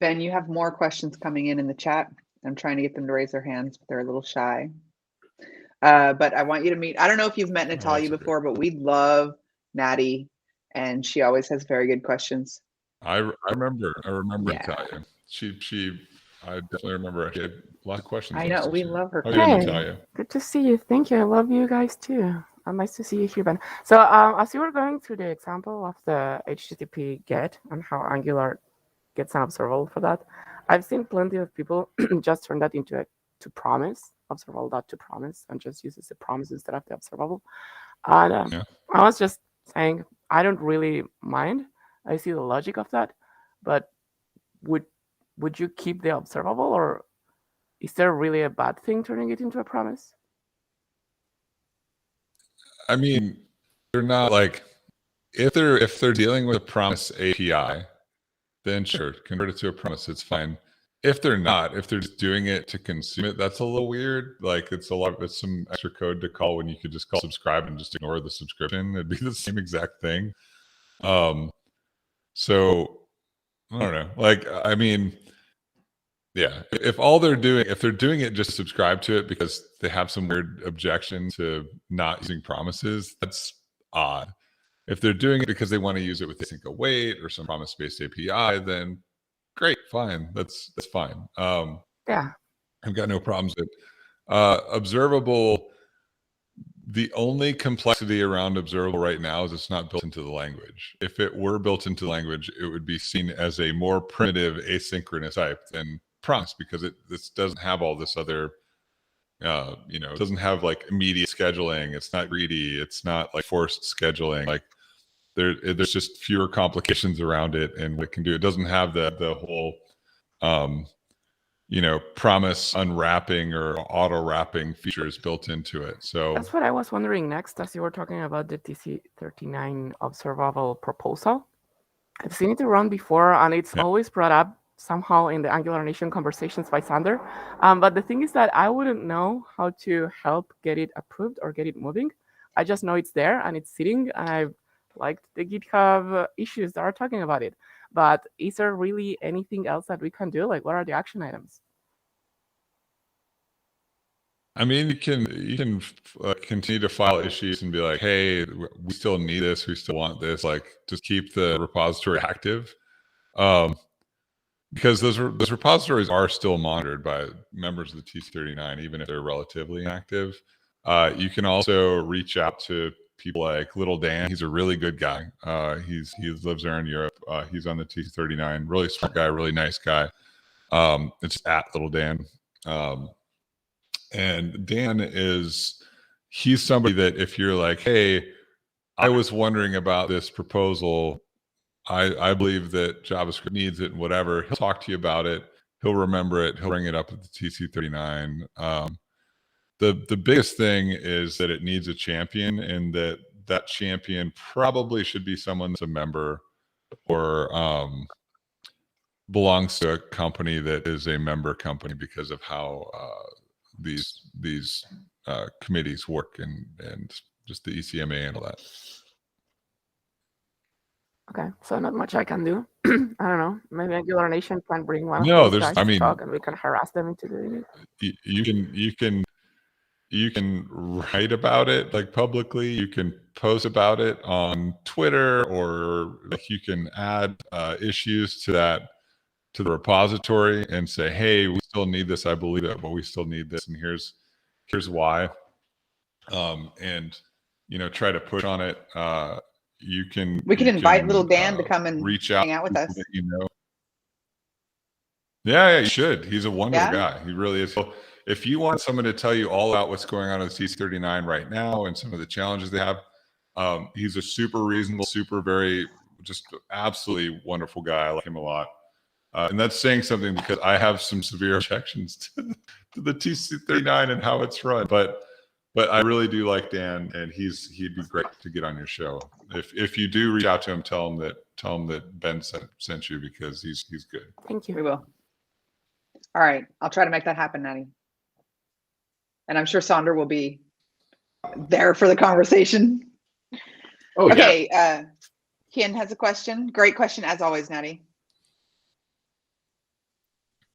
Ben, you have more questions coming in the chat. I'm trying to get them to raise their hands, but they're a little shy. But I want you to meet, I don't know if you've met Natalia before, but we love Natty, and she always has very good questions. I remember Yeah. Natalia. I definitely remember. She had a lot of questions. I know, we love her. How are you, Natalia? Good to see you. Thank you. I love you guys too. Nice to see you here, Ben. So as you were going through the example of the HTTP GET and how Angular gets an observable for that, I've seen plenty of people just turn that into a to promise, observable.toPromise, and just uses the promise instead of the observable. And I was just saying, I don't really mind. I see the logic of that, but would you keep the observable, or is there really a bad thing turning it into a promise? I mean, they're not like, if they're dealing with a promise API, then sure, convert it to a promise. It's fine. If they're not, if they're just doing it to consume it, that's a little weird. Like it's some extra code to call when you could just call subscribe and just ignore the subscription. It'd be the same exact thing. So I don't know. Like, I mean, yeah, if they're doing it just to subscribe to it because they have some weird objection to not using promises, that's odd. If they're doing it because they want to use it with async await or some promise-based API, then great, fine. That's fine. Yeah, I've got no problems with it. Observable, the only complexity around observable right now is it's not built into the language. If it were built into the language, it would be seen as a more primitive asynchronous type than promise, because this doesn't have all this other it doesn't have like immediate scheduling. It's not greedy. It's not like forced scheduling. Like there's just fewer complications around it, and what it can do. It doesn't have the whole promise unwrapping or auto wrapping features built into it. So that's what I was wondering next, as you were talking about the TC39 observable proposal. I've seen it run before, and it's always brought up somehow in the Angular Nation conversations by Sander. But the thing is that I wouldn't know how to help get it approved or get it moving. I just know it's there and it's sitting, and I've liked the GitHub issues that are talking about it. But is there really anything else that we can do? Like, what are the action items? I mean, you can continue to file issues and be like, hey, we still need this. We still want this. Like, just keep the repository active. Because those repositories are still monitored by members of the TC39, even if they're relatively inactive. You can also reach out to people like Little Dan. He's a really good guy. He lives there in Europe. He's on the TC39. Really smart guy, really nice guy. It's at Little Dan. And Dan he's somebody that if you're like, hey, I was wondering about this proposal, I believe that JavaScript needs it and whatever, he'll talk to you about it. He'll remember it. He'll bring it up at the TC39. The biggest thing is that it needs a champion, and that champion probably should be someone that's a member or belongs to a company that is a member company, because of how these committees work and just the ECMA and all that. Okay, so not much I can do. I don't know. Maybe Angular Nation can bring one No, of those guys to talk, and we can harass them into doing it. You can write about it like publicly. You can post about it on Twitter, or like you can add issues to the repository and say, hey, we still need this. I believe it, but we still need this, and here's why. And try to push on it. We can invite Little Dan to come and reach out, hang out with us. Yeah, you should. He's a wonderful guy. He really is. So if you want someone to tell you all about what's going on with TC39 right now and some of the challenges they have, he's a super reasonable, very just absolutely wonderful guy. I like him a lot. And that's saying something, because I have some severe objections to the TC39 and how it's run. But I really do like Dan, and he'd be great to get on your show. If you do reach out to him, tell him that Ben sent you, because he's good. Thank you. We will. All right, I'll try to make that happen, Natty. And I'm sure Sander will be there for the conversation. Oh, okay, Ken has a question. Great question as always, Natty.